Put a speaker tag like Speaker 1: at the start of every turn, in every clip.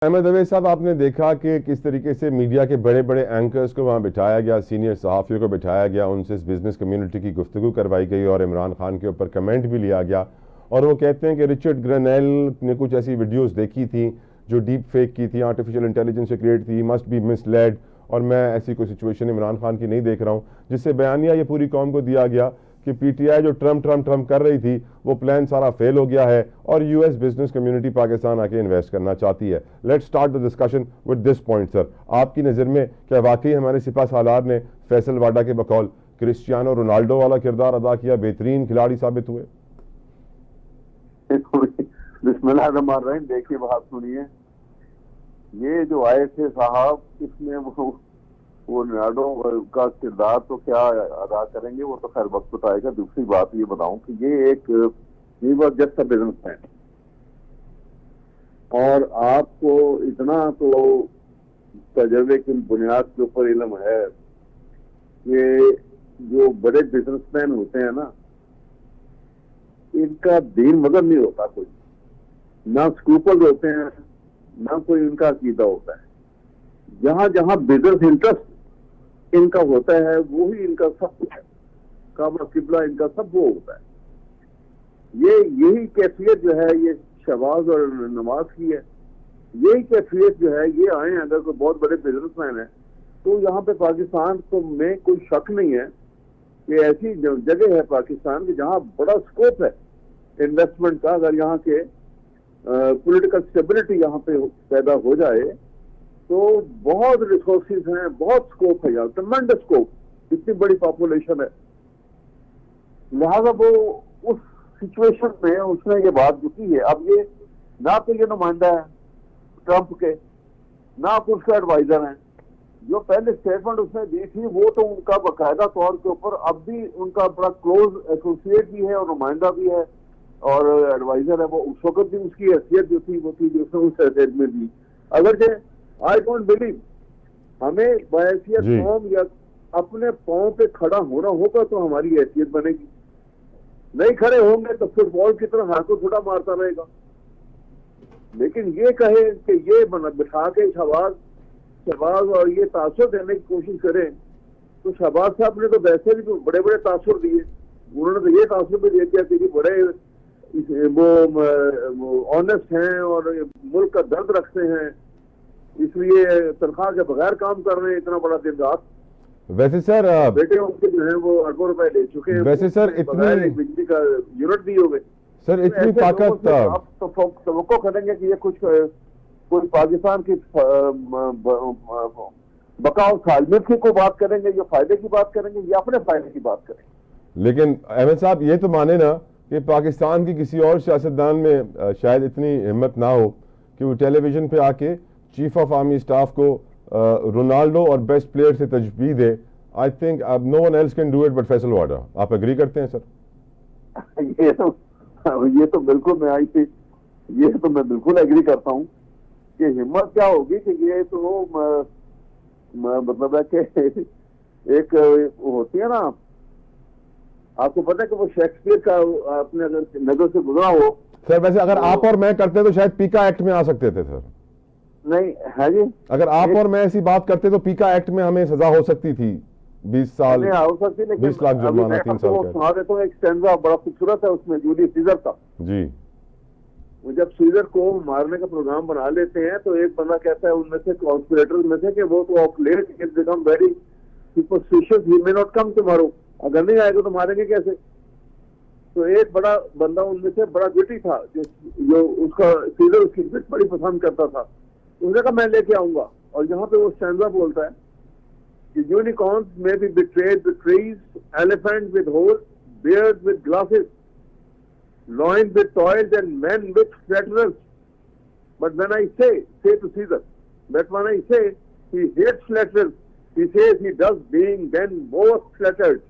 Speaker 1: अहमद अवैस साहब, आपने देखा कि किस तरीके से मीडिया के बड़े बड़े एंकर्स को वहाँ बिठाया गया, सीनियर सहाफ़ियों को बिठाया गया, उनसे इस बिज़नेस कम्युनिटी की गुफ्तगू करवाई गई और इमरान खान के ऊपर कमेंट भी लिया गया। और वो कहते हैं कि रिचर्ड ग्रेनेल ने कुछ ऐसी वीडियोस देखी थी जो डीप फेक की थी, आर्टिफिशियल इंटेलिजेंस से क्रिएट थी, मस्ट बी मिसलेड, और मैं ऐसी कोई सिचुएशन इमरान खान की नहीं देख रहा हूँ, जिससे बयानिया ये पूरी कौम को दिया गया कि पीटीआई जो ट्रम्प ट्रम्प ट्रम्प कर रही थी वो प्लान सारा फेल हो गया है और यूएस बिजनेस कम्युनिटी पाकिस्तान आके इन्वेस्ट करना चाहती है। Let's start the discussion with this point sir. आपकी नज़र में क्या वाकई हमारे सिपा सालार ने फैसल वाडा के बकौल क्रिस्टियानो रोनाल्डो वाला किरदार अदा किया, बेहतरीन खिलाड़ी साबित हुए?
Speaker 2: बिस्मिल्लाहिर्रहमानिर्रहीम। देखिए, बात सुनिए। ये जो आए थे साहब, इसमें वो रोनाल्डो का किरदार तो क्या अदा करेंगे, वो तो खैर वक्त बताएगा। दूसरी बात ये बताऊं कि ये वॉज जस्ट अ बिजनेसमैन, और आपको इतना तो तजर्बे की बुनियाद के ऊपर इल्म है कि जो बड़े बिजनेसमैन होते हैं ना, इनका दीन मदद नहीं होता, कोई ना स्क्रूपल होते हैं, ना कोई इनका अकीदा होता है। जहां जहां बिजनेस इंटरेस्ट इनका होता है वो ही इनका सब कुछ है, काबा किबला इनका सब वो होता है। यही कैफियत जो है ये शहबाज और नवाज की है। यही कैफियत जो है ये आए, अगर कोई बहुत बड़े बिजनेसमैन है तो यहाँ पे पाकिस्तान तो में कोई शक नहीं है कि ऐसी जगह है पाकिस्तान की जहाँ बड़ा स्कोप है इन्वेस्टमेंट का। अगर यहाँ के पॉलिटिकल स्टेबिलिटी यहाँ पे पैदा हो जाए तो बहुत रिसोर्सेज हैं, बहुत स्कोप है यहाँ, ट्रमेंडस स्कोप, इतनी बड़ी पॉपुलेशन है। लिहाजा वो उस सिचुएशन में उसने ये बात जो की है, अब ये ना तो ये नुमाइंदा है ट्रंप के, ना तो उसका एडवाइजर है। जो पहले स्टेटमेंट उसने दी थी वो तो उनका बाकायदा तौर के ऊपर अब भी उनका बड़ा क्लोज एसोसिएट भी है और नुमाइंदा भी है और एडवाइजर है। वो उस वक्त भी उसकी हैसियत जो थी वो थी जो उसने उस हैसियत में दी। अगर आई डोंट बिलीव हमें बहैसियत कौम या अपने पांव पे खड़ा होना होगा तो हमारी हैसियत बनेगी। नहीं खड़े होंगे तो फुटबॉल की तरह हाथों थोड़ा मारता रहेगा। लेकिन ये कहे कि ये बिठा के शहबाज और ये तासुर देने की कोशिश करें, तो शहबाज साहब ने तो वैसे भी बड़े बड़े तासुर दिए। उन्होंने तो ये तासुर भी दे दिया कि बड़े वो ऑनेस्ट हैं और मुल्क का दर्द रखते हैं, इसलिए तनख्वाह के बगैर काम कर रहे हैं इतना बड़ा दिन रात।
Speaker 1: वैसे सर
Speaker 2: बेटे उनके जो है वो अरबों रुपए ले चुके हैं।
Speaker 1: वैसे सर इतनी
Speaker 2: बिजली का यूनिट दिए हुए
Speaker 1: सर, इतनी ताकत
Speaker 2: आप तो करेंगे कि ये कुछ कोई पाकिस्तान की बकाओ सालमियत की कोई बात करेंगे, या फायदे की बात करेंगे, या अपने फायदे की बात करेंगे।
Speaker 1: लेकिन अहमद साहब ये तो माने ना कि पाकिस्तान की किसी और सियासतदान में शायद इतनी हिम्मत ना हो कि वो टेलीविजन पे आके चीफ ऑफ आर्मी स्टाफ को रोनाल्डो और बेस्ट प्लेयर से तजबीह दे। I think no one else can do it but Faisal Wada. आप एग्री करते हैं सर?
Speaker 2: ये तो बिल्कुल मैं बिल्कुल एग्री करता हूँ कि हिम्मत क्या होगी कि ये तो मतलब है कि एक होती है ना, आपको पता है कि वो शेक्सपियर का अपने अगर नजर से गुजरा हो।
Speaker 1: सर वैसे अगर आप और मैं करते तो शायद पीका एक्ट में आ सकते थे सर।
Speaker 2: नहीं है जी,
Speaker 1: अगर आप और मैं ऐसी बात करते तो पीका एक्ट में हमें सजा हो सकती थी, 20 साल, 20 लाख जुर्माना, 3 साल का।
Speaker 2: सुना देता हूँ, एक स्टैंजा बड़ा खूबसूरत है उसमें, जूलियस सीजर का जी। जब सीजर को मारने का प्रोग्राम बना लेते हैं तो एक बंदा कहता है उनमें से कॉन्स्पिरेटर्स में से कि वो तो of late is become very superstitious, he may not come tomorrow, अगर नहीं आएगा तो मारेंगे कैसे। तो एक बड़ा बंदा उनमें से बड़ा विटी था जो उसका सीजर उसकी विट बड़ी पसंद करता था। उसने कहा मैं लेके आऊंगा, और यहाँ पे वो स्टैंजा बोलता है कि unicorns may be betrayed with trees, elephant with horse, bears with glasses, loins with toils, and men with flatterers. But when I say to Caesar, that when I say he hates flatterers, he says he does being then most flattered.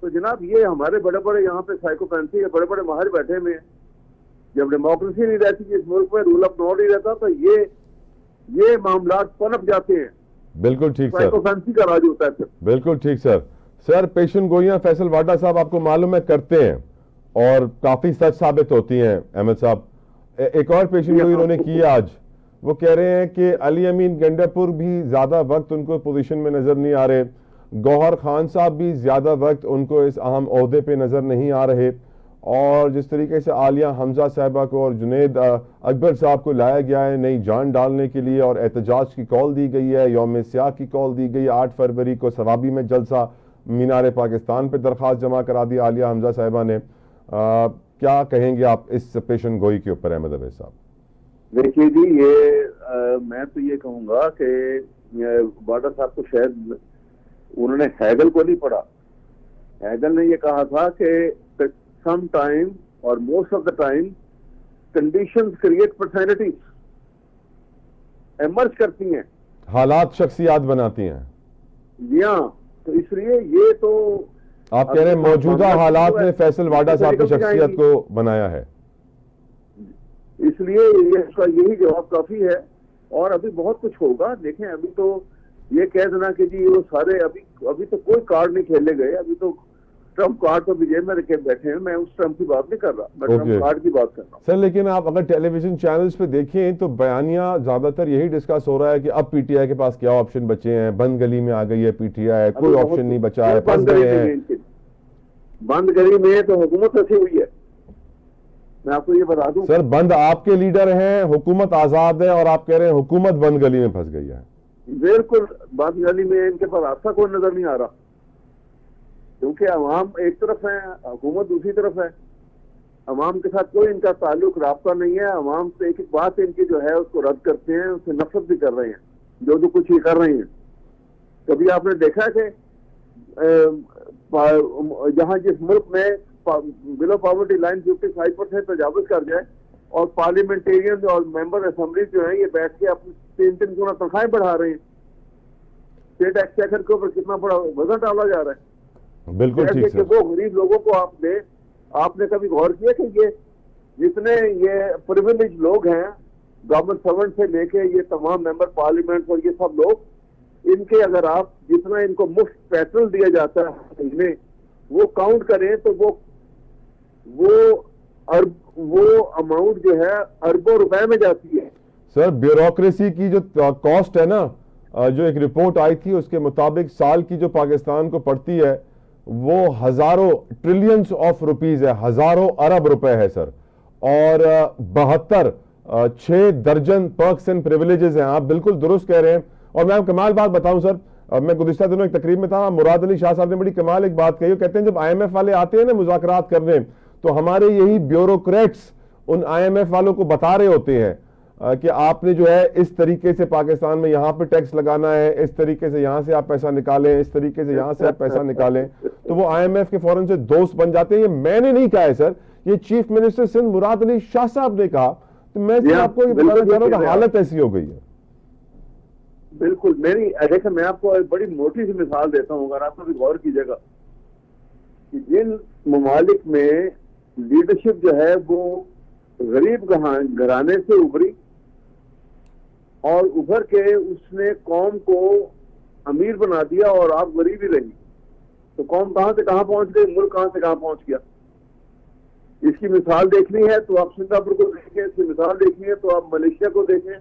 Speaker 2: तो जनाब ये हमारे बड़े बड़े यहाँ पे साइकोपैंथी के बड़े बड़े माहिर बैठे हुए हैं। जब डेमोक्रेसी नहीं रहती, इस मुल्क में रूल ऑफ लॉ नहीं रहता, तो ये मामलात पनप जाते हैं।
Speaker 1: बिल्कुल ठीक सर,
Speaker 2: साइकोपैंथी का राज होता है सर।
Speaker 1: बिल्कुल ठीक सर। सर पेशन गोइयां फैसल वाडा साहब आपको मालूम है करते हैं और काफी सच साबित होती हैं अहमद साहब। एक और पेशन गोई उन्होंने की है आज। वो कह रहे हैं कि अली अमीन गंडापुर भी ज्यादा वक्त उनको पोजीशन में नजर नहीं आ रहे, गौहर खान साहब भी ज्यादा वक्त उनको इस अहम ओहदे पे नजर नहीं आ रहे, और जिस तरीके से आलिया हमजा साहिबा को और जुनेद अकबर साहब को लाया गया है नई जान डालने के लिए, और एहतजाज की कॉल दी गई है, यौम स्याह की कॉल दी गई है, 8 फरवरी को सवाबी में जलसा मीनार पाकिस्तान पे दरख्वास्त जमा करा दी आलिया हमजा साहिबा ने। क्या कहेंगे आप इस पेशन गोई के ऊपर अहमद अवैस साहब?
Speaker 2: देखिए जी, ये मैं तो ये कहूंगा कि बाडा साहब को शायद उन्होंने हैगल को नहीं पढ़ा। हैगल ने ये कहा था कि सम टाइम और most of the time conditions create personalities, emerge करती हैं,
Speaker 1: हालात शख्सियात बनाती हैं।
Speaker 2: जी हाँ, तो इसलिए ये तो
Speaker 1: आप कह रहे हैं मौजूदा हालात ने फैसल वाडा साहब की शख्सियत को बनाया है,
Speaker 2: इसलिए ये इसका यही जवाब काफी है। और अभी बहुत कुछ होगा। देखें, अभी तो ये कह देना कि जी वो सारे अभी तो कोई कार्ड नहीं खेले गए। अभी तो ट्रम्प कार्ड तो भी जेब में रखे बैठे हैं। मैं उस ट्रम्प की बात नहीं कर रहा, मैं ट्रम्प कार्ड की बात कर रहा हूँ
Speaker 1: सर। लेकिन आप अगर टेलीविजन चैनल्स पे देखें तो बयानिया ज्यादातर यही डिस्कस हो रहा है कि अब पीटीआई के पास क्या ऑप्शन बचे हैं, बंद गली में आ गई है पीटीआई, कोई ऑप्शन नहीं बचा है, फंस गए हैं।
Speaker 2: बंद गली में तो हुकूमत फंसी हुई है, मैं आपको ये बता दूं।
Speaker 1: सर, बंद आपके लीडर हैं, हुकूमत आजाद है, और आप कह रहे हैं हुकूमत बंद गली में फंस गई है।
Speaker 2: बिल्कुल, बंद गली में इनके पास रास्ता कोई नजर नहीं आ रहा, क्योंकि अवाम एक तरफ है, हुकूमत दूसरी तरफ है। अवाम के साथ कोई इनका ताल्लुक राब्ता नहीं है। अवाम से एक एक बात इनकी जो है उसको रद्द करते हैं, उससे नफरत भी कर रहे हैं, जो कुछ ये कर रही हैं। कभी आपने देखा कि जहां जिस मुल्क में बिलो पॉवर्टी लाइन 55% तजावुज कर जाए और पार्लियामेंटेरियन और मेंबर असेंबली जो है ये बैठ के अपनी 3-3 गुना तनख्वाहें बढ़ा रहे हैं। स्टेट एक्सचेकर के ऊपर कितना बड़ा वजन डाला जा रहा है।
Speaker 1: बिल्कुल ठीक सर।
Speaker 2: वो गरीब लोगों को आपने कभी गौर किया कि ये जितने ये प्रिविलेज लोग हैं, गवर्नमेंट सर्वेंट से लेके ये तमाम मेंबर पार्लियामेंट और ये सब लोग, इनके अगर आप जितना इनको मुफ्त पेट्रोल दिया जाता है महीने, वो काउंट करें तो वो अमाउंट जो है अरबों रुपए में जाती है।
Speaker 1: सर, ब्यूरोक्रेसी की जो कॉस्ट है ना, जो एक रिपोर्ट आई थी उसके मुताबिक साल की जो पाकिस्तान को पड़ती है वो हजारों ट्रिलियंस ऑफ रुपीज है, हजारों अरब रुपए है सर। और 6 दर्जन पर्क्स एंड प्रिविलेजेस हैं। आप बिल्कुल दुरुस्त कह रहे हैं। और मैं कमाल बात बताऊं सर, मैं गुज़िश्ता दिनों एक तकरीब में था, मुराद अली शाह साहब ने बड़ी कमाल एक बात कही। कहते हैं जब IMF वाले आते हैं ना मुज़ाकरात करने, तो हमारे यही ब्यूरोक्रेट्स उन IMF वालों को बता रहे होते हैं कि आपने जो है इस तरीके से पाकिस्तान में यहाँ पे टैक्स लगाना है, इस तरीके से यहाँ से आप पैसा निकालें, इस तरीके से यहाँ से आप पैसा निकालें, तो वो IMF के फौरन से दोस्त बन जाते हैं। ये मैंने नहीं कहा है सर, ये चीफ मिनिस्टर सिंध मुराद अली शाह साहब ने कहा। तो मैं आपको ये बताना चाह रहा हूँ, हालत ऐसी हो गई है।
Speaker 2: बिल्कुल, देखिए मैं आपको एक बड़ी मोटी सी मिसाल देता हूँ, अगर आप कभी गौर कीजिएगा कि जिन ममालिक में लीडरशिप जो है वो गरीब घराने से उभरी और उभर के उसने कौम को अमीर बना दिया और आप गरीब ही रही, तो कौम कहां से कहां पहुंच गई, मुल्क कहां से कहां पहुंच गया। इसकी मिसाल देखनी है तो आप सिंगापुर को देखें, इसकी मिसाल देखनी है तो आप मलेशिया को देखें,